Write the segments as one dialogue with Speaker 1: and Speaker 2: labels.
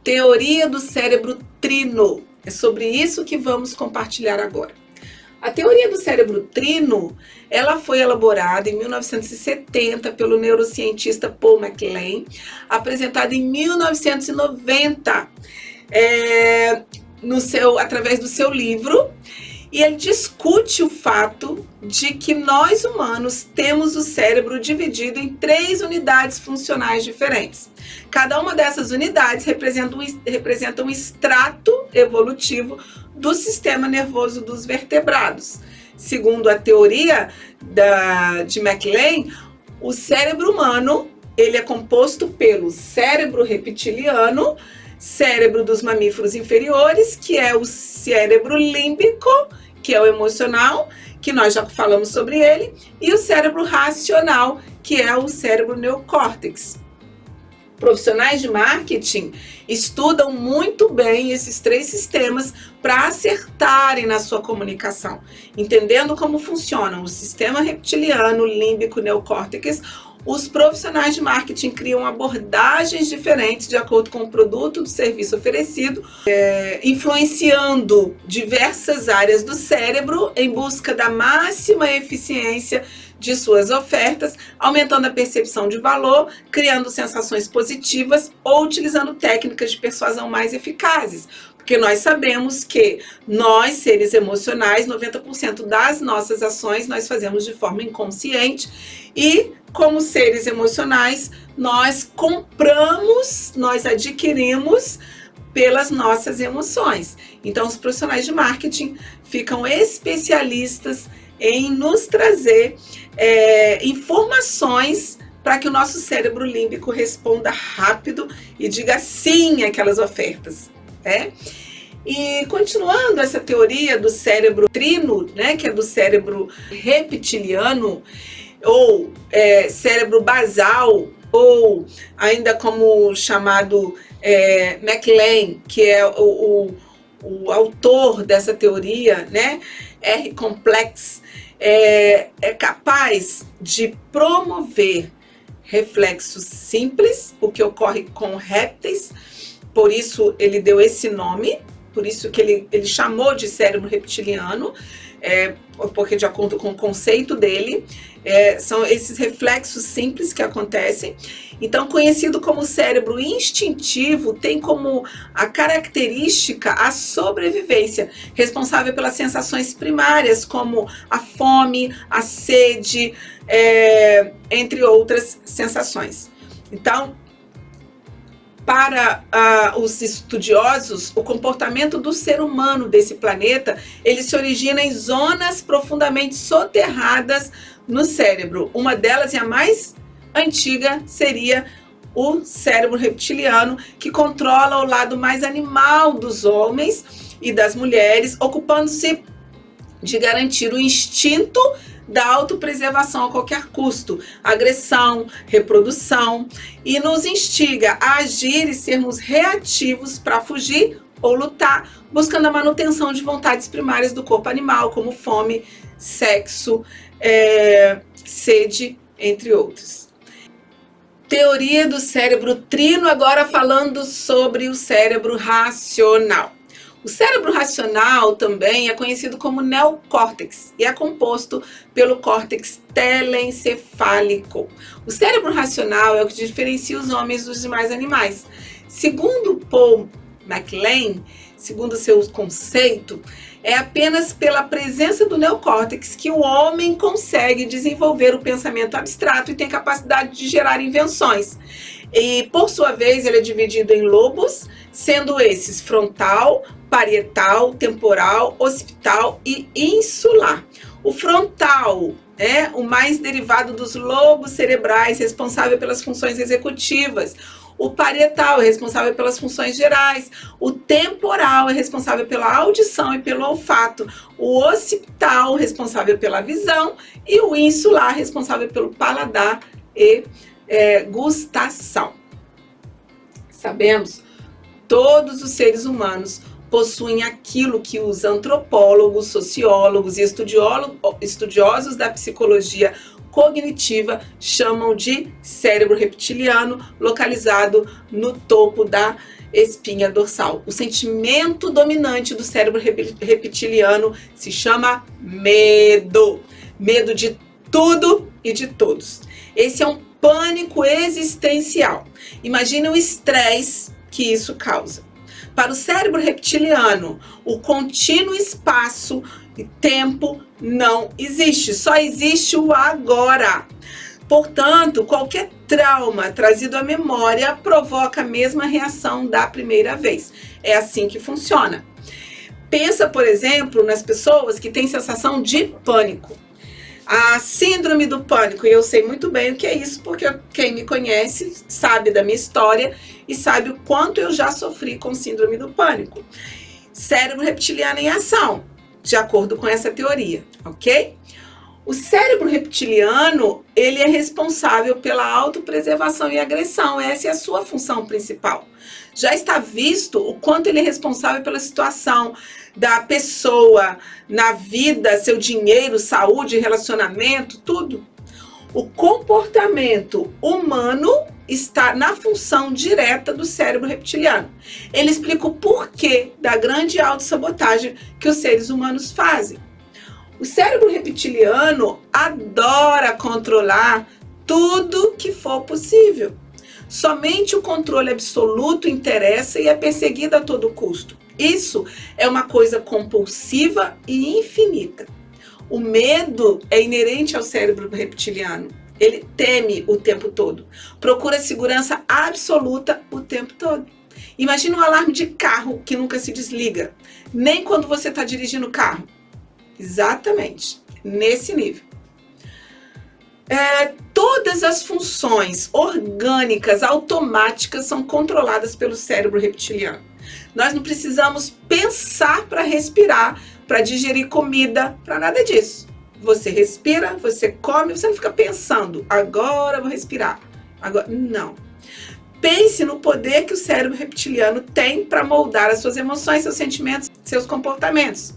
Speaker 1: Teoria do cérebro trino. É sobre isso que vamos compartilhar agora. A teoria do cérebro trino, ela foi elaborada em 1970 pelo neurocientista Paul MacLean, apresentada em 1990 através do seu livro, e ele discute o fato de que nós humanos temos o cérebro dividido em 3 unidades funcionais diferentes. Cada uma dessas unidades representa um extrato evolutivo do sistema nervoso dos vertebrados. Segundo a teoria de MacLean, o cérebro humano ele é composto pelo cérebro reptiliano, cérebro dos mamíferos inferiores, que é o cérebro límbico, que é o emocional, que nós já falamos sobre ele, e o cérebro racional, que é o cérebro neocórtex. Profissionais de marketing estudam muito bem esses 3 sistemas para acertarem na sua comunicação, entendendo como funcionam o sistema reptiliano, límbico, neocórtex. Os profissionais de marketing criam abordagens diferentes de acordo com o produto ou serviço oferecido, influenciando diversas áreas do cérebro em busca da máxima eficiência de suas ofertas, aumentando a percepção de valor, criando sensações positivas ou utilizando técnicas de persuasão mais eficazes. Porque nós sabemos que nós, seres emocionais, 90% das nossas ações nós fazemos de forma inconsciente e, como seres emocionais, nós compramos, nós adquirimos pelas nossas emoções. Então, os profissionais de marketing ficam especialistas em nos trazer informações para que o nosso cérebro límbico responda rápido e diga sim àquelas ofertas. E continuando essa teoria do cérebro trino, que é do cérebro reptiliano, ou cérebro basal, ou ainda como chamado MacLean, que é o autor dessa teoria, R. Complex, é capaz de promover reflexos simples, o que ocorre com répteis, por isso ele deu esse nome, por isso que ele chamou de cérebro reptiliano, porque de acordo com o conceito dele, são esses reflexos simples que acontecem. Então, conhecido como cérebro instintivo, tem como a característica a sobrevivência, responsável pelas sensações primárias, como a fome, a sede, entre outras sensações. Então, para os estudiosos, o comportamento do ser humano desse planeta, ele se origina em zonas profundamente soterradas no cérebro. Uma delas, e a mais antiga, seria o cérebro reptiliano, que controla o lado mais animal dos homens e das mulheres, ocupando-se de garantir o instinto da autopreservação a qualquer custo, agressão, reprodução, e nos instiga a agir e sermos reativos para fugir ou lutar, buscando a manutenção de vontades primárias do corpo animal, como fome, sexo, sede, entre outros. Teoria do cérebro trino, agora falando sobre o cérebro racional. O cérebro racional também é conhecido como neocórtex e é composto pelo córtex telencefálico. O cérebro racional é o que diferencia os homens dos demais animais. Segundo Paul MacLean, segundo seu conceito, é apenas pela presença do neocórtex que o homem consegue desenvolver o pensamento abstrato e tem capacidade de gerar invenções. E, por sua vez, ele é dividido em lobos, sendo esses frontal, parietal, temporal, occipital e insular. O frontal é o mais derivado dos lobos cerebrais, responsável pelas funções executivas. O parietal é responsável pelas funções gerais. O temporal é responsável pela audição e pelo olfato. O occipital, responsável pela visão. E o insular, responsável pelo paladar e gustação. Sabemos, todos os seres humanos possuem aquilo que os antropólogos, sociólogos e estudiosos da psicologia cognitiva chamam de cérebro reptiliano, localizado no topo da espinha dorsal. O sentimento dominante do cérebro reptiliano se chama medo. Medo de tudo e de todos. Esse é um pânico existencial. Imagine o estresse que isso causa. Para o cérebro reptiliano, o contínuo espaço e tempo não existe, só existe o agora. Portanto, qualquer trauma trazido à memória provoca a mesma reação da primeira vez. É assim que funciona. Pensa, por exemplo, nas pessoas que têm sensação de pânico. A síndrome do pânico, e eu sei muito bem o que é isso, porque quem me conhece sabe da minha história e sabe o quanto eu já sofri com síndrome do pânico. Cérebro reptiliano em ação, de acordo com essa teoria, ok? O cérebro reptiliano, ele é responsável pela autopreservação e agressão, essa é a sua função principal. Já está visto o quanto ele é responsável pela situação da pessoa na vida, seu dinheiro, saúde, relacionamento, tudo. O comportamento humano está na função direta do cérebro reptiliano. Ele explica o porquê da grande autossabotagem que os seres humanos fazem. O cérebro reptiliano adora controlar tudo que for possível. Somente o controle absoluto interessa e é perseguido a todo custo. Isso é uma coisa compulsiva e infinita. O medo é inerente ao cérebro reptiliano. Ele teme o tempo todo. Procura segurança absoluta o tempo todo. Imagina um alarme de carro que nunca se desliga. Nem quando você está dirigindo o carro. Exatamente. Nesse nível. Todas as funções orgânicas automáticas são controladas pelo cérebro reptiliano. Nós não precisamos pensar para respirar, para digerir comida, para nada disso. Você respira, você come, você não fica pensando, agora eu vou respirar. Agora, não. Pense no poder que o cérebro reptiliano tem para moldar as suas emoções, seus sentimentos, seus comportamentos.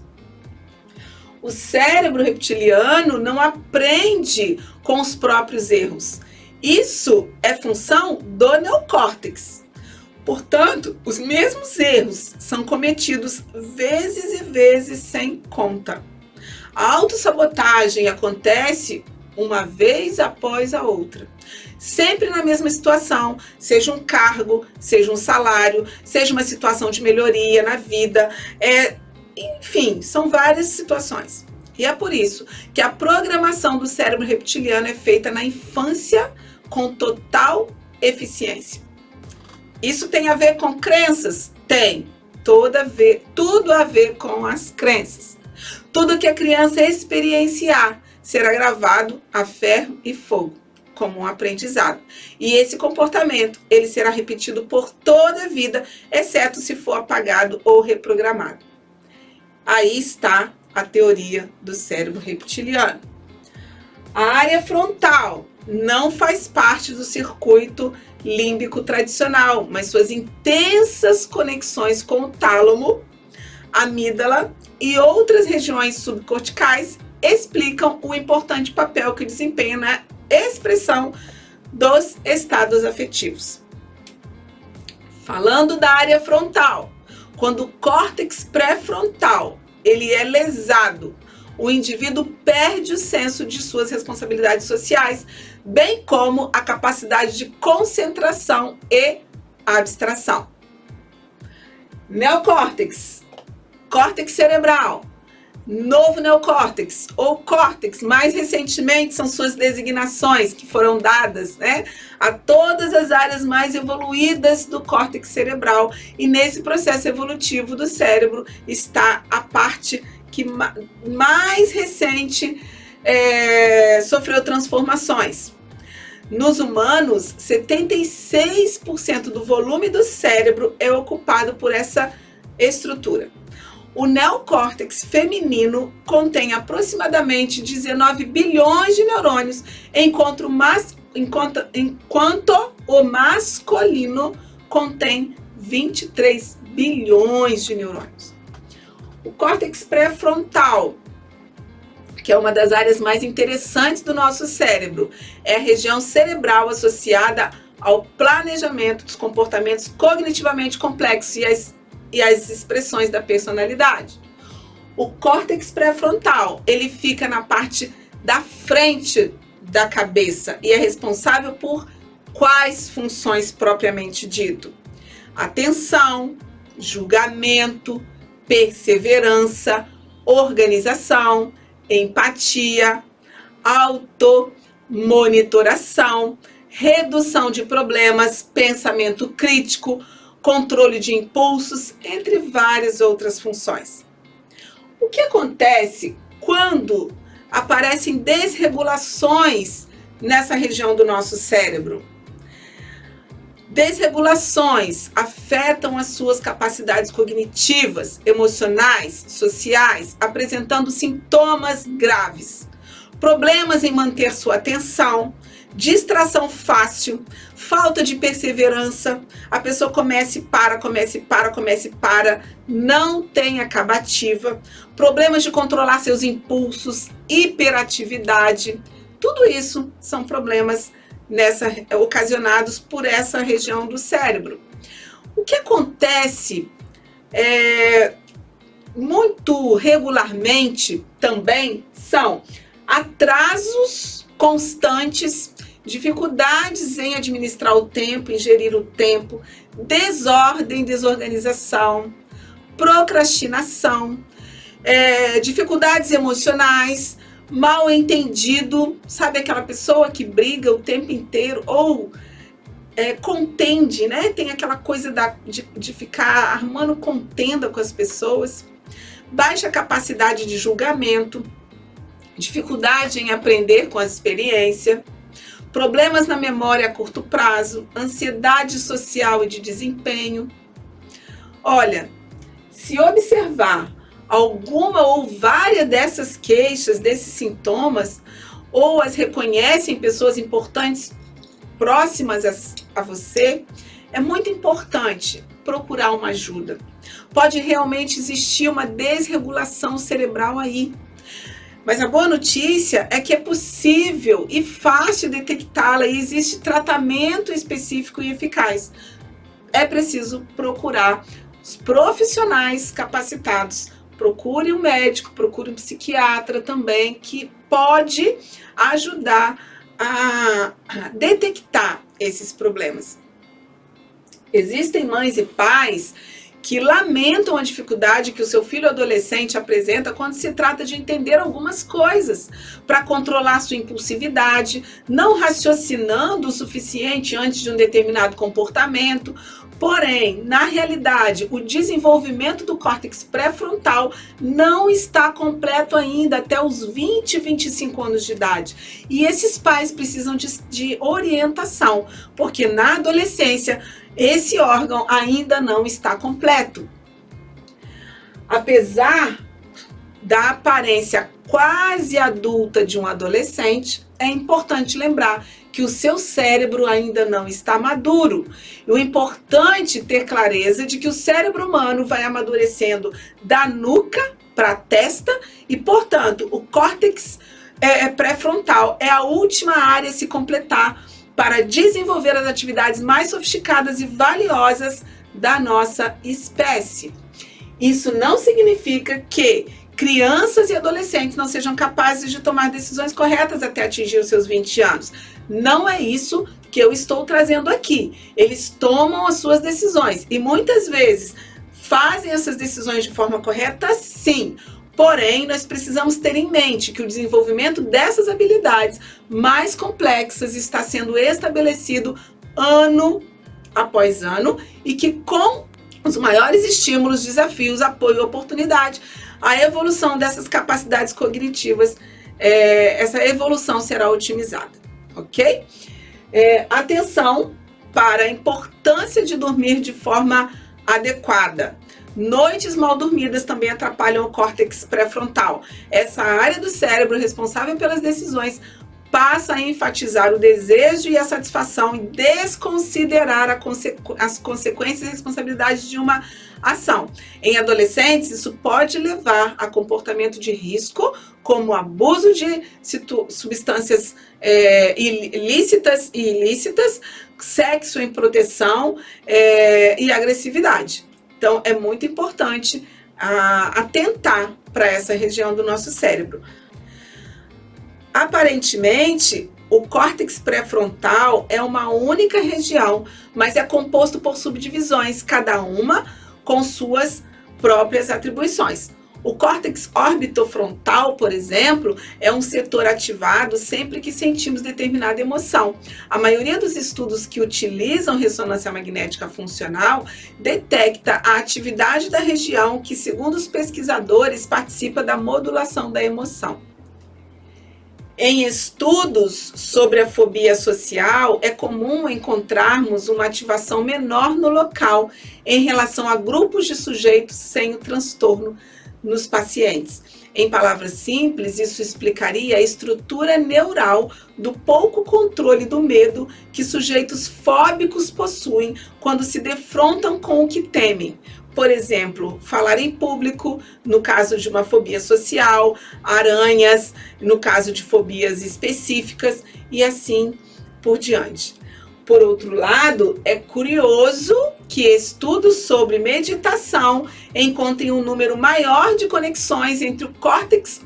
Speaker 1: O cérebro reptiliano não aprende com os próprios erros. Isso é função do neocórtex. Portanto, os mesmos erros são cometidos vezes e vezes sem conta. A autossabotagem acontece uma vez após a outra. Sempre na mesma situação, seja um cargo, seja um salário, seja uma situação de melhoria na vida, enfim, são várias situações. E é por isso que a programação do cérebro reptiliano é feita na infância com total eficiência. Isso tem a ver com crenças? Tem. Tudo a ver com as crenças. Tudo que a criança experienciar será gravado a ferro e fogo, como um aprendizado. E esse comportamento, ele será repetido por toda a vida, exceto se for apagado ou reprogramado. Aí está a teoria do cérebro reptiliano. A área frontal não faz parte do circuito límbico tradicional, mas suas intensas conexões com o tálamo, amígdala e outras regiões subcorticais explicam o importante papel que desempenha na expressão dos estados afetivos. Falando da área frontal, quando o córtex pré-frontal ele é lesado, o indivíduo perde o senso de suas responsabilidades sociais, bem como a capacidade de concentração e abstração. Neocórtex, córtex cerebral, novo neocórtex ou córtex, mais recentemente são suas designações que foram dadas, a todas as áreas mais evoluídas do córtex cerebral, e nesse processo evolutivo do cérebro está a parte que mais recente sofreu transformações. Nos humanos, 76% do volume do cérebro é ocupado por essa estrutura. O neocórtex feminino contém aproximadamente 19 bilhões de neurônios, enquanto o masculino contém 23 bilhões de neurônios. O córtex pré-frontal, que é uma das áreas mais interessantes do nosso cérebro, é a região cerebral associada ao planejamento dos comportamentos cognitivamente complexos e as expressões da personalidade. O córtex pré-frontal, ele fica na parte da frente da cabeça e é responsável por quais funções propriamente dito? Atenção, julgamento, perseverança, organização, empatia, automonitoração, redução de problemas, pensamento crítico, controle de impulsos, entre várias outras funções. O que acontece quando aparecem desregulações nessa região do nosso cérebro? Desregulações afetam as suas capacidades cognitivas, emocionais, sociais, apresentando sintomas graves. Problemas em manter sua atenção, distração fácil, falta de perseverança, a pessoa começa e para, não tem acabativa, problemas de controlar seus impulsos, hiperatividade, tudo isso são problemas ocasionados por essa região do cérebro. O que acontece muito regularmente também são atrasos constantes, dificuldades em administrar o tempo, em gerir o tempo, desordem, desorganização, procrastinação, dificuldades emocionais, mal entendido, sabe aquela pessoa que briga o tempo inteiro ou contende, né? Tem aquela coisa de ficar arrumando contenda com as pessoas, baixa capacidade de julgamento, dificuldade em aprender com a experiência, problemas na memória a curto prazo, ansiedade social e de desempenho. Olha, se observar alguma ou várias dessas queixas, desses sintomas, ou as reconhece em pessoas importantes próximas a você, é muito importante procurar uma ajuda. Pode realmente existir uma desregulação cerebral aí. Mas a boa notícia é que é possível e fácil detectá-la e existe tratamento específico e eficaz. É preciso procurar os profissionais capacitados. Procure um médico, procure um psiquiatra também, que pode ajudar a detectar esses problemas. Existem mães e pais que lamentam a dificuldade que o seu filho adolescente apresenta quando se trata de entender algumas coisas, para controlar sua impulsividade, não raciocinando o suficiente antes de um determinado comportamento. Porém, na realidade, o desenvolvimento do córtex pré-frontal não está completo ainda até os 20, 25 anos de idade. E esses pais precisam de orientação, porque na adolescência esse órgão ainda não está completo. Apesar da aparência quase adulta de um adolescente, é importante lembrar que o seu cérebro ainda não está maduro. E o importante é ter clareza de que o cérebro humano vai amadurecendo da nuca para a testa e, portanto, o córtex pré-frontal é a última área a se completar para desenvolver as atividades mais sofisticadas e valiosas da nossa espécie. Isso não significa que crianças e adolescentes não sejam capazes de tomar decisões corretas até atingir os seus 20 anos. Não é isso que eu estou trazendo aqui. Eles tomam as suas decisões e muitas vezes fazem essas decisões de forma correta, sim. Porém, nós precisamos ter em mente que o desenvolvimento dessas habilidades mais complexas está sendo estabelecido ano após ano e que com os maiores estímulos, desafios, apoio e oportunidade, a evolução dessas capacidades cognitivas, essa evolução será otimizada, ok? Atenção para a importância de dormir de forma adequada. Noites mal dormidas também atrapalham o córtex pré-frontal. Essa área do cérebro responsável pelas decisões passa a enfatizar o desejo e a satisfação e desconsiderar as consequências e responsabilidades de uma ação. Em adolescentes, isso pode levar a comportamento de risco, como abuso de substâncias ilícitas e ilícitas, sexo em proteção e agressividade. Então, é muito importante atentar para essa região do nosso cérebro. Aparentemente, o córtex pré-frontal é uma única região, mas é composto por subdivisões, cada uma com suas próprias atribuições. O córtex orbitofrontal, por exemplo, é um setor ativado sempre que sentimos determinada emoção. A maioria dos estudos que utilizam ressonância magnética funcional detecta a atividade da região que, segundo os pesquisadores, participa da modulação da emoção. Em estudos sobre a fobia social, é comum encontrarmos uma ativação menor no local em relação a grupos de sujeitos sem o transtorno nos pacientes. Em palavras simples, isso explicaria a estrutura neural do pouco controle do medo que sujeitos fóbicos possuem quando se defrontam com o que temem. Por exemplo, falar em público, no caso de uma fobia social, aranhas, no caso de fobias específicas, e assim por diante. Por outro lado, é curioso que estudos sobre meditação encontrem um número maior de conexões entre o córtex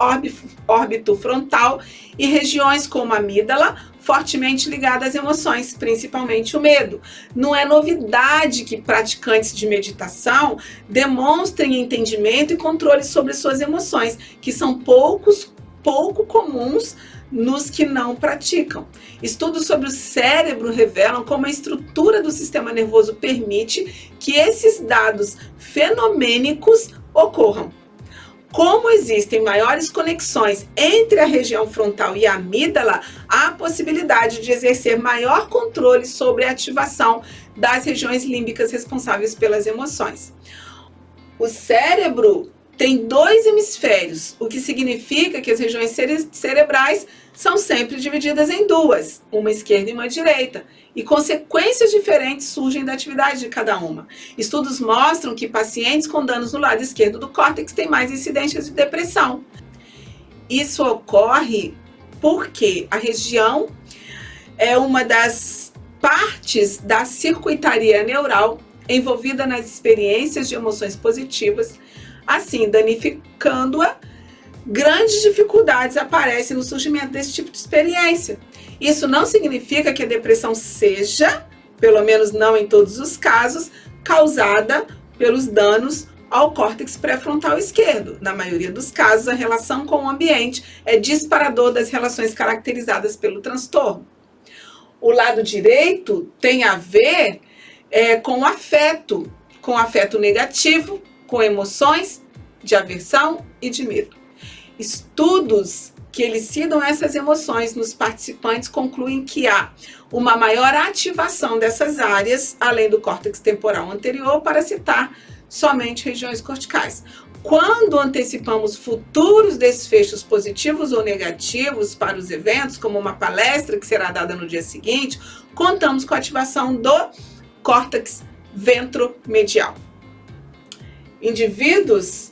Speaker 1: orbitofrontal e regiões como a amígdala, fortemente ligadas às emoções, principalmente o medo. Não é novidade que praticantes de meditação demonstrem entendimento e controle sobre suas emoções, que são pouco comuns nos que não praticam. Estudos sobre o cérebro revelam como a estrutura do sistema nervoso permite que esses dados fenomênicos ocorram. Como existem maiores conexões entre a região frontal e a amígdala, há a possibilidade de exercer maior controle sobre a ativação das regiões límbicas responsáveis pelas emoções. O cérebro tem 2 hemisférios, o que significa que as regiões cerebrais são sempre divididas em 2, uma esquerda e uma direita, e consequências diferentes surgem da atividade de cada uma. Estudos mostram que pacientes com danos no lado esquerdo do córtex têm mais incidências de depressão. Isso ocorre porque a região é uma das partes da circuitaria neural envolvida nas experiências de emoções positivas. Assim, danificando-a, grandes dificuldades aparecem no surgimento desse tipo de experiência. Isso não significa que a depressão seja, pelo menos não em todos os casos, causada pelos danos ao córtex pré-frontal esquerdo. Na maioria dos casos, a relação com o ambiente é disparador das relações caracterizadas pelo transtorno. O lado direito tem a ver com afeto negativo, com emoções de aversão e de medo. Estudos que elucidam essas emoções nos participantes concluem que há uma maior ativação dessas áreas, além do córtex temporal anterior, para citar somente regiões corticais. Quando antecipamos futuros desfechos positivos ou negativos para os eventos, como uma palestra que será dada no dia seguinte, contamos com a ativação do córtex ventromedial. Indivíduos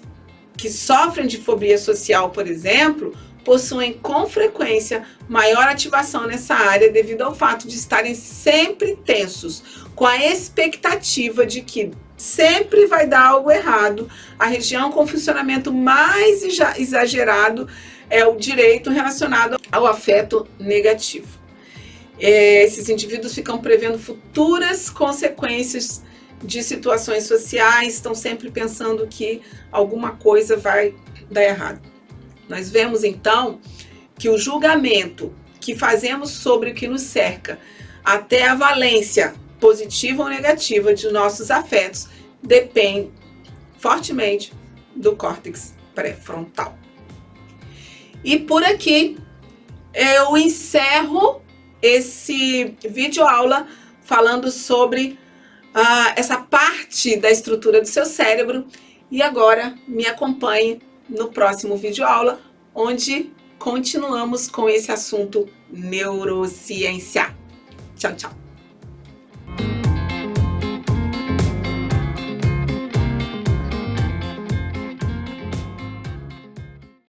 Speaker 1: que sofrem de fobia social, por exemplo, possuem com frequência maior ativação nessa área devido ao fato de estarem sempre tensos, com a expectativa de que sempre vai dar algo errado. A região com funcionamento mais exagerado é o direito relacionado ao afeto negativo. Esses indivíduos ficam prevendo futuras consequências de situações sociais, estão sempre pensando que alguma coisa vai dar errado. Nós vemos então que o julgamento que fazemos sobre o que nos cerca, até a valência positiva ou negativa de nossos afetos, depende fortemente do córtex pré-frontal. E por aqui eu encerro esse videoaula falando sobre essa parte da estrutura do seu cérebro, e agora me acompanhe no próximo videoaula, onde continuamos com esse assunto neurociência. Tchau, tchau!